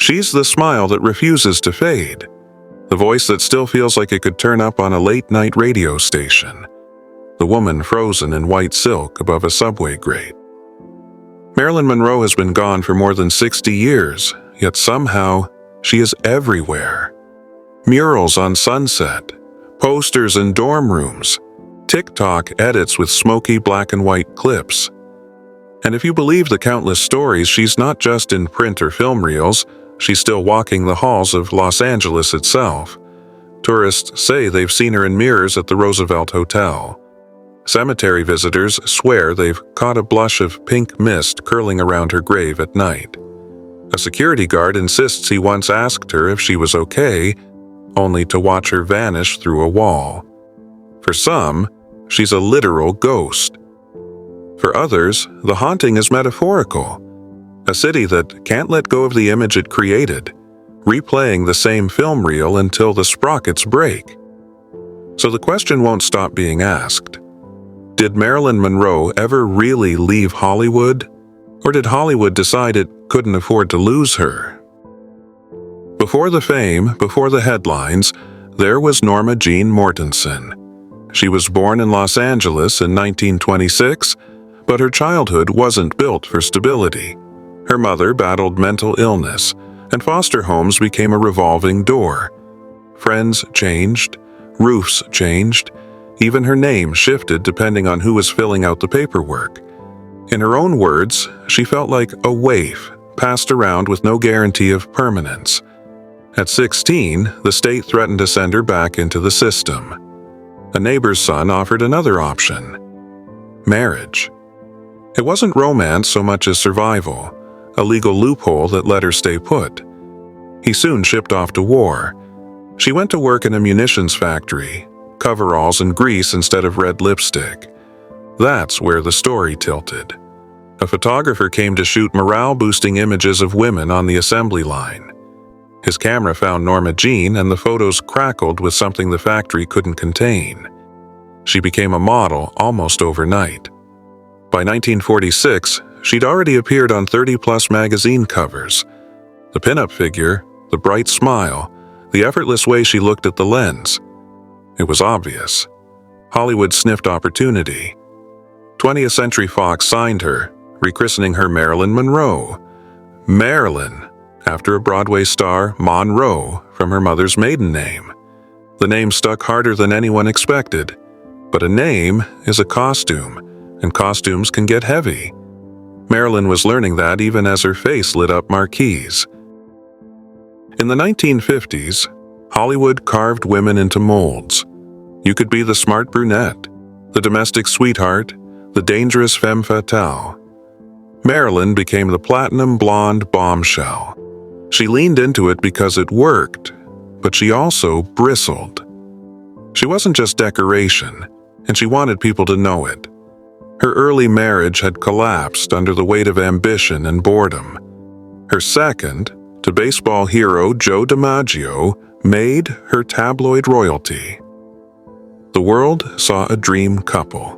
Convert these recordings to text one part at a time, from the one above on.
She's the smile that refuses to fade, the voice that still feels like it could turn up on a late-night radio station, the woman frozen in white silk above a subway grate. Marilyn Monroe has been gone for more than 60 years, yet somehow she is everywhere. Murals on Sunset, posters in dorm rooms, TikTok edits with smoky black and white clips. And if you believe the countless stories, she's not just in print or film reels, she's still walking the halls of Los Angeles itself. Tourists say they've seen her in mirrors at the Roosevelt Hotel. Cemetery visitors swear they've caught a blush of pink mist curling around her grave at night. A security guard insists he once asked her if she was okay, only to watch her vanish through a wall. For some, she's a literal ghost. For others, the haunting is metaphorical. A city that can't let go of the image it created, replaying the same film reel until the sprockets break. So the question won't stop being asked. Did Marilyn Monroe ever really leave Hollywood? Or did Hollywood decide it couldn't afford to lose her? Before the fame, before the headlines, there was Norma Jean Mortensen. She was born in Los Angeles in 1926, but her childhood wasn't built for stability. Her mother battled mental illness, and foster homes became a revolving door. Friends changed, roofs changed, even her name shifted depending on who was filling out the paperwork. In her own words, she felt like a waif, passed around with no guarantee of permanence. At 16, the state threatened to send her back into the system. A neighbor's son offered another option: marriage. It wasn't romance so much as survival, a legal loophole that let her stay put. He soon shipped off to war. She went to work in a munitions factory, coveralls and grease instead of red lipstick. That's where the story tilted. A photographer came to shoot morale-boosting images of women on the assembly line. His camera found Norma Jean, and the photos crackled with something the factory couldn't contain. She became a model almost overnight. By 1946, she'd already appeared on 30-plus magazine covers. The pinup figure, the bright smile, the effortless way she looked at the lens. It was obvious. Hollywood sniffed opportunity. 20th Century Fox signed her, rechristening her Marilyn Monroe. Marilyn, after a Broadway star, Monroe, from her mother's maiden name. The name stuck harder than anyone expected. But a name is a costume, and costumes can get heavy. Marilyn was learning that even as her face lit up marquees. In the 1950s, Hollywood carved women into molds. You could be the smart brunette, the domestic sweetheart, the dangerous femme fatale. Marilyn became the platinum blonde bombshell. She leaned into it because it worked, but she also bristled. She wasn't just decoration, and she wanted people to know it. Her early marriage had collapsed under the weight of ambition and boredom. Her second, to baseball hero Joe DiMaggio, made her tabloid royalty. The world saw a dream couple.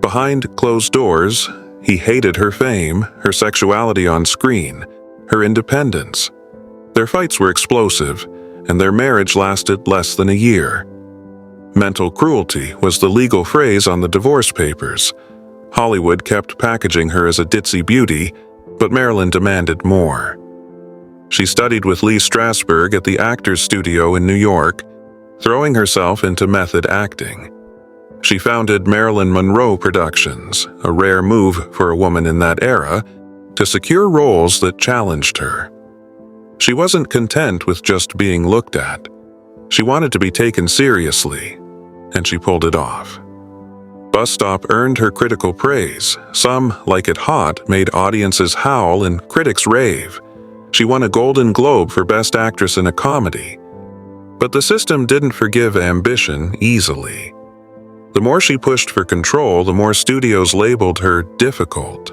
Behind closed doors, he hated her fame, her sexuality on screen, her independence. Their fights were explosive, and their marriage lasted less than a year. Mental cruelty was the legal phrase on the divorce papers. Hollywood kept packaging her as a ditzy beauty, but Marilyn demanded more. She studied with Lee Strasberg at the Actors Studio in New York, throwing herself into method acting. She founded Marilyn Monroe Productions, a rare move for a woman in that era, to secure roles that challenged her. She wasn't content with just being looked at. She wanted to be taken seriously, and she pulled it off. Bus Stop earned her critical praise. Some, like It Hot, made audiences howl and critics rave. She won a Golden Globe for Best Actress in a Comedy. But the system didn't forgive ambition easily. The more she pushed for control, the more studios labeled her difficult.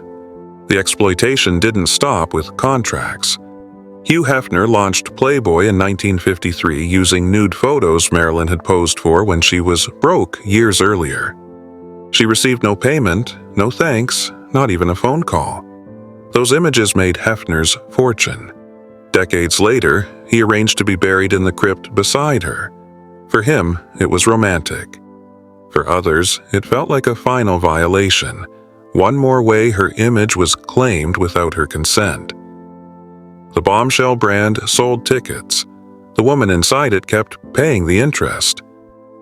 The exploitation didn't stop with contracts. Hugh Hefner launched Playboy in 1953 using nude photos Marilyn had posed for when she was broke years earlier. She received no payment, no thanks, not even a phone call. Those images made Hefner's fortune. Decades later, he arranged to be buried in the crypt beside her. For him, it was romantic. For others, it felt like a final violation. One more way her image was claimed without her consent. The bombshell brand sold tickets. The woman inside it kept paying the interest.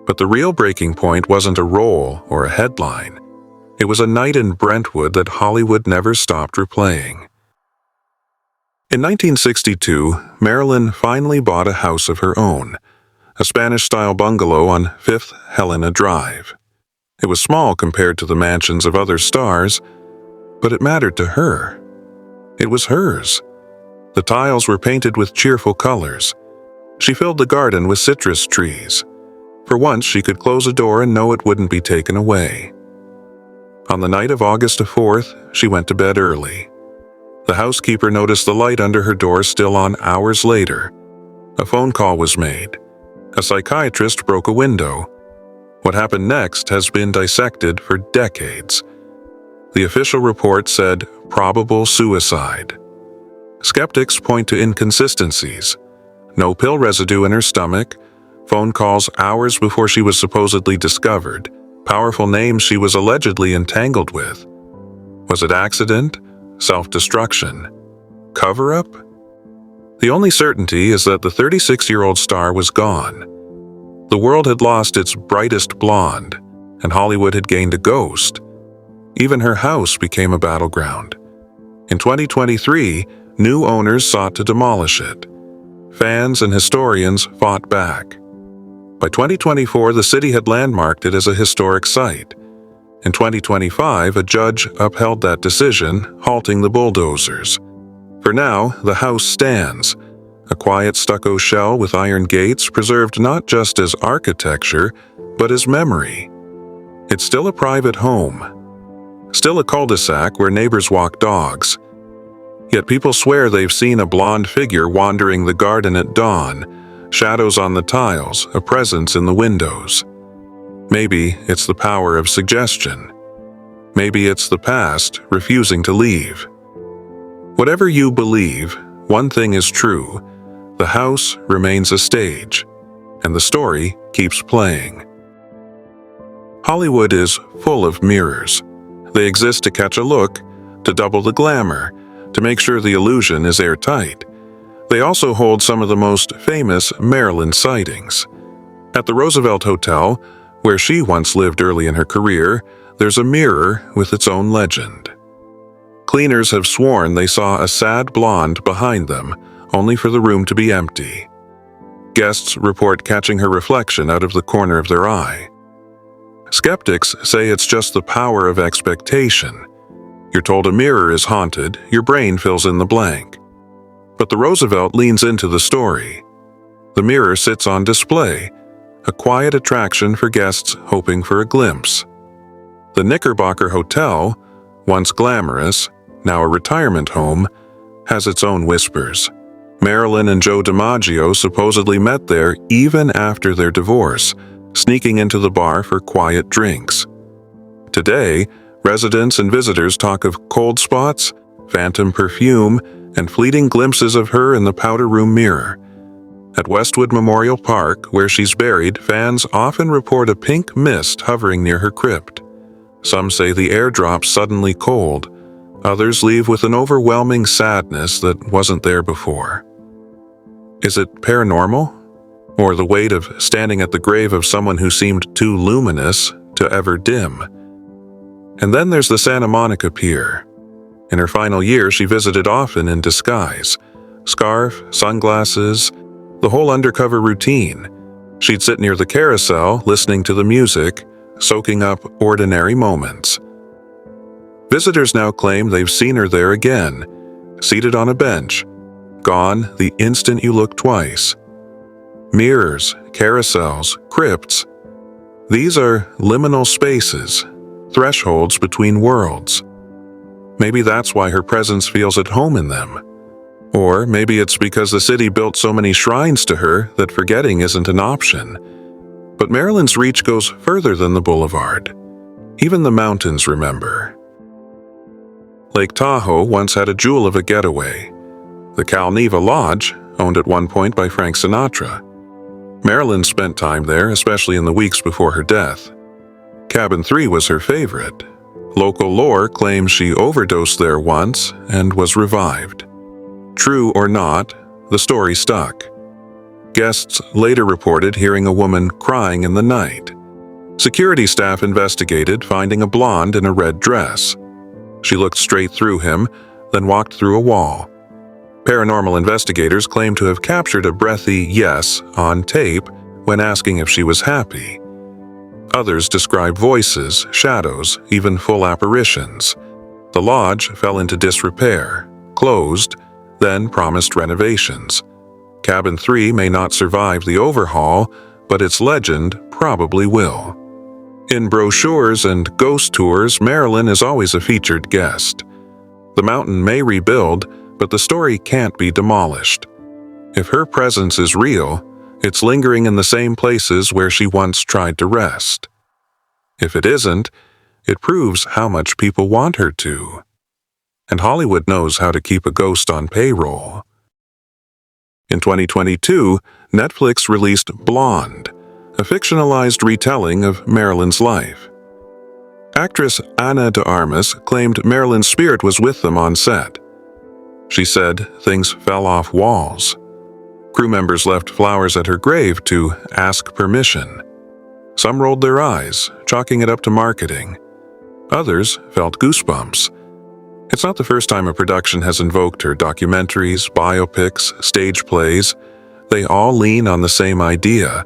But the real breaking point wasn't a role or a headline. It was a night in Brentwood that Hollywood never stopped replaying. In 1962, Marilyn finally bought a house of her own, a Spanish-style bungalow on Fifth Helena Drive. It was small compared to the mansions of other stars, but it mattered to her. It was hers. The tiles were painted with cheerful colors. She filled the garden with citrus trees. For once, she could close a door and know it wouldn't be taken away. On the night of August 4th, she went to bed early. The housekeeper noticed the light under her door still on hours later. A phone call was made. A psychiatrist broke a window. What happened next has been dissected for decades. The official report said probable suicide. Skeptics point to inconsistencies. No pill residue in her stomach, phone calls hours before she was supposedly discovered, powerful names she was allegedly entangled with. Was it accident? Self-destruction? Cover-up? The only certainty is that the 36-year-old star was gone. The world had lost its brightest blonde, and Hollywood had gained a ghost. Even her house became a battleground. In 2023, new owners sought to demolish it. Fans and historians fought back. By 2024, the city had landmarked it as a historic site. In 2025, a judge upheld that decision, halting the bulldozers. For now, the house stands, a quiet stucco shell with iron gates preserved not just as architecture, but as memory. It's still a private home, still a cul-de-sac where neighbors walk dogs. Yet people swear they've seen a blonde figure wandering the garden at dawn, shadows on the tiles, a presence in the windows. Maybe it's the power of suggestion. Maybe it's the past refusing to leave. Whatever you believe, one thing is true. The house remains a stage, and the story keeps playing. Hollywood is full of mirrors. They exist to catch a look, to double the glamour, to make sure the illusion is airtight. They also hold some of the most famous Marilyn sightings. At the Roosevelt Hotel, where she once lived early in her career, there's a mirror with its own legend. Cleaners have sworn they saw a sad blonde behind them, only for the room to be empty. Guests report catching her reflection out of the corner of their eye. Skeptics say it's just the power of expectation. You're told a mirror is haunted, your brain fills in the blank. But the Roosevelt leans into the story. The mirror sits on display, a quiet attraction for guests hoping for a glimpse. The Knickerbocker Hotel, once glamorous, now a retirement home, has its own whispers. Marilyn and Joe DiMaggio supposedly met there even after their divorce, sneaking into the bar for quiet drinks. Today, residents and visitors talk of cold spots, phantom perfume, and fleeting glimpses of her in the powder room mirror. At Westwood Memorial Park, where she's buried, fans often report a pink mist hovering near her crypt. Some say the air drops suddenly cold. Others leave with an overwhelming sadness that wasn't there before. Is it paranormal? Or the weight of standing at the grave of someone who seemed too luminous to ever dim? And then there's the Santa Monica Pier. In her final year, she visited often in disguise. Scarf, sunglasses, the whole undercover routine. She'd sit near the carousel, listening to the music, soaking up ordinary moments. Visitors now claim they've seen her there again, seated on a bench, gone the instant you look twice. Mirrors, carousels, crypts. These are liminal spaces, thresholds between worlds. Maybe that's why her presence feels at home in them. Or maybe it's because the city built so many shrines to her that forgetting isn't an option. But Marilyn's reach goes further than the boulevard. Even the mountains remember. Lake Tahoe once had a jewel of a getaway. the Calneva Lodge, owned at one point by Frank Sinatra. Marilyn spent time there, especially in the weeks before her death. Cabin 3 was her favorite. Local lore claims she overdosed there once and was revived. True or not, the story stuck. Guests later reported hearing a woman crying in the night. Security staff investigated, finding a blonde in a red dress. She looked straight through him, then walked through a wall. Paranormal investigators claim to have captured a breathy yes on tape when asking if she was happy. Others describe voices, shadows, even full apparitions. The lodge fell into disrepair, closed, then promised renovations. Cabin 3 may not survive the overhaul, but its legend probably will. In brochures and ghost tours, Marilyn is always a featured guest. The mountain may rebuild, but the story can't be demolished. If her presence is real, it's lingering in the same places where she once tried to rest. If it isn't, it proves how much people want her to. And Hollywood knows how to keep a ghost on payroll. In 2022, Netflix released Blonde, a fictionalized retelling of Marilyn's life. Actress Ana de Armas claimed Marilyn's spirit was with them on set. She said things fell off walls. Crew members left flowers at her grave to ask permission. Some rolled their eyes, chalking it up to marketing. Others felt goosebumps. It's not the first time a production has invoked her. Documentaries, biopics, stage plays, they all lean on the same idea,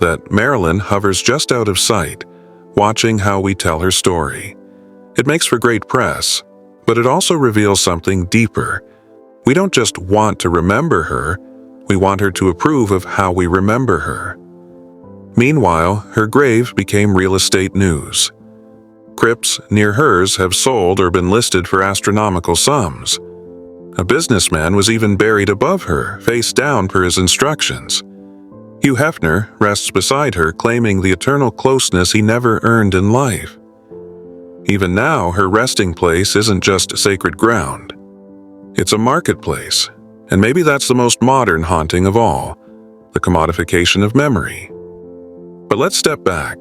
that Marilyn hovers just out of sight, watching how we tell her story. It makes for great press, but it also reveals something deeper. We don't just want to remember her, we want her to approve of how we remember her. Meanwhile, her grave became real estate news. Crypts near hers have sold or been listed for astronomical sums. A businessman was even buried above her, face down per his instructions. Hugh Hefner rests beside her, claiming the eternal closeness he never earned in life. Even now, her resting place isn't just sacred ground. It's a marketplace, and maybe that's the most modern haunting of all, the commodification of memory. But let's step back.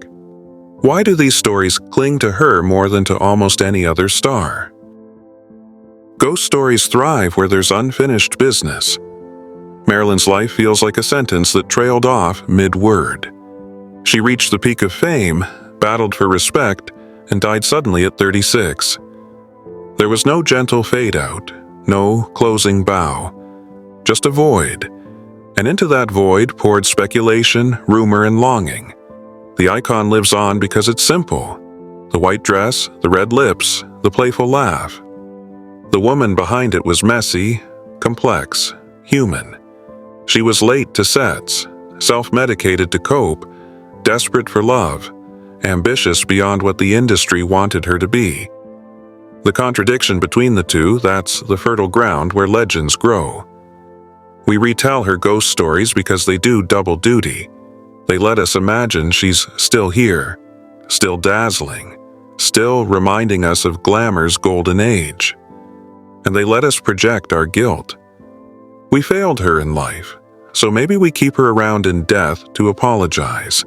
Why do these stories cling to her more than to almost any other star? Ghost stories thrive where there's unfinished business. Marilyn's life feels like a sentence that trailed off mid-word. She reached the peak of fame, battled for respect, and died suddenly at 36. There was no gentle fade-out, no closing bow, just a void. And into that void poured speculation, rumor, and longing. The icon lives on because it's simple. The white dress, the red lips, the playful laugh. The woman behind it was messy, complex, human. She was late to sets, self-medicated to cope, desperate for love, ambitious beyond what the industry wanted her to be. The contradiction between the two, that's the fertile ground where legends grow. We retell her ghost stories because they do double duty. They let us imagine she's still here, still dazzling, still reminding us of glamour's golden age. And they let us project our guilt. We failed her in life, so maybe we keep her around in death to apologize.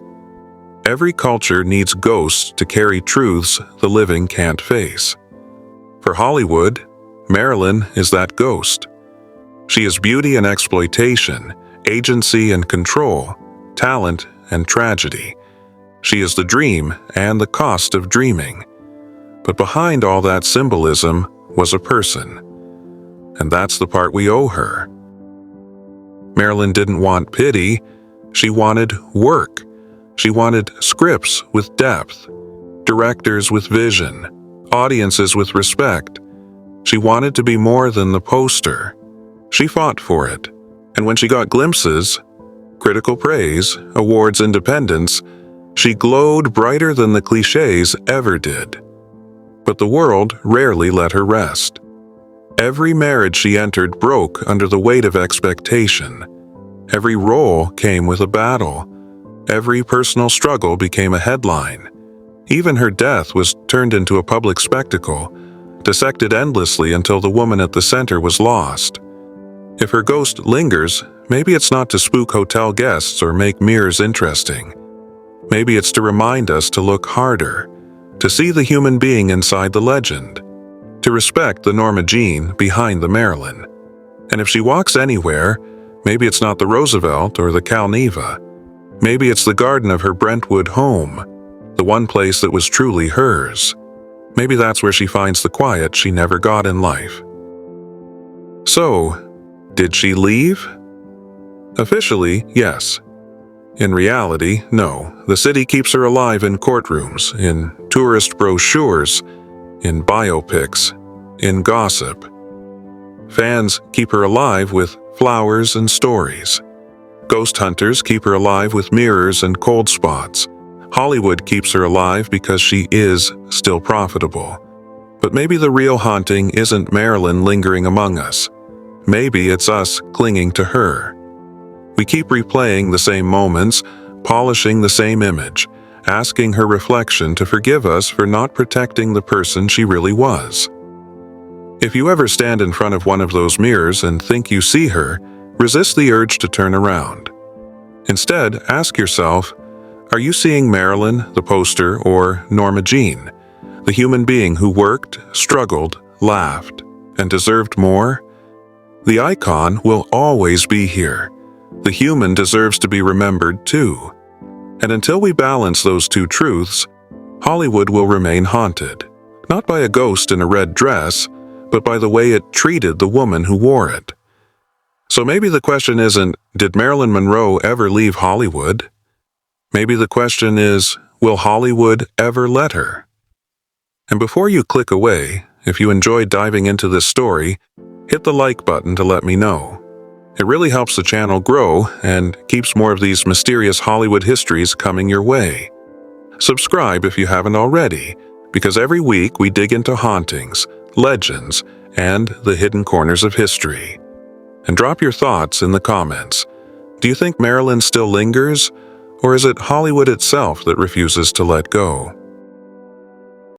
Every culture needs ghosts to carry truths the living can't face. For Hollywood, Marilyn is that ghost. She is beauty and exploitation, agency and control, talent and tragedy. She is the dream and the cost of dreaming. But behind all that symbolism was a person. And that's the part we owe her. Marilyn didn't want pity. She wanted work. She wanted scripts with depth, directors with vision, audiences with respect. She wanted to be more than the poster. She fought for it. And when she got glimpses, critical praise, awards independence, she glowed brighter than the cliches ever did. But the world rarely let her rest. Every marriage she entered broke under the weight of expectation. Every role came with a battle. Every personal struggle became a headline. Even her death was turned into a public spectacle, dissected endlessly until the woman at the center was lost. If her ghost lingers, maybe it's not to spook hotel guests or make mirrors interesting. Maybe it's to remind us to look harder, to see the human being inside the legend, to respect the Norma Jean behind the Marilyn. And if she walks anywhere, maybe it's not the Roosevelt or the Calneva. Maybe it's the garden of her Brentwood home, the one place that was truly hers. Maybe that's where she finds the quiet she never got in life. So, did she leave? Officially, yes. In reality, no. The city keeps her alive in courtrooms, in tourist brochures, in biopics, in gossip. Fans keep her alive with flowers and stories. Ghost hunters keep her alive with mirrors and cold spots. Hollywood keeps her alive because she is still profitable. But maybe the real haunting isn't Marilyn lingering among us. Maybe it's us clinging to her. We keep replaying the same moments, polishing the same image, asking her reflection to forgive us for not protecting the person she really was. If you ever stand in front of one of those mirrors and think you see her, resist the urge to turn around. Instead, ask yourself, are you seeing Marilyn, the poster, or Norma Jean, the human being who worked, struggled, laughed, and deserved more? The icon will always be here. The human deserves to be remembered too. And until we balance those two truths, Hollywood will remain haunted, not by a ghost in a red dress, but by the way it treated the woman who wore it. So maybe the question isn't, did Marilyn Monroe ever leave Hollywood? Maybe the question is, will Hollywood ever let her? And before you click away, if you enjoyed diving into this story, hit the like button to let me know. It really helps the channel grow and keeps more of these mysterious Hollywood histories coming your way. Subscribe if you haven't already, because every week we dig into hauntings, legends, and the hidden corners of history. And drop your thoughts in the comments. Do you think Marilyn still lingers, or is it Hollywood itself that refuses to let go?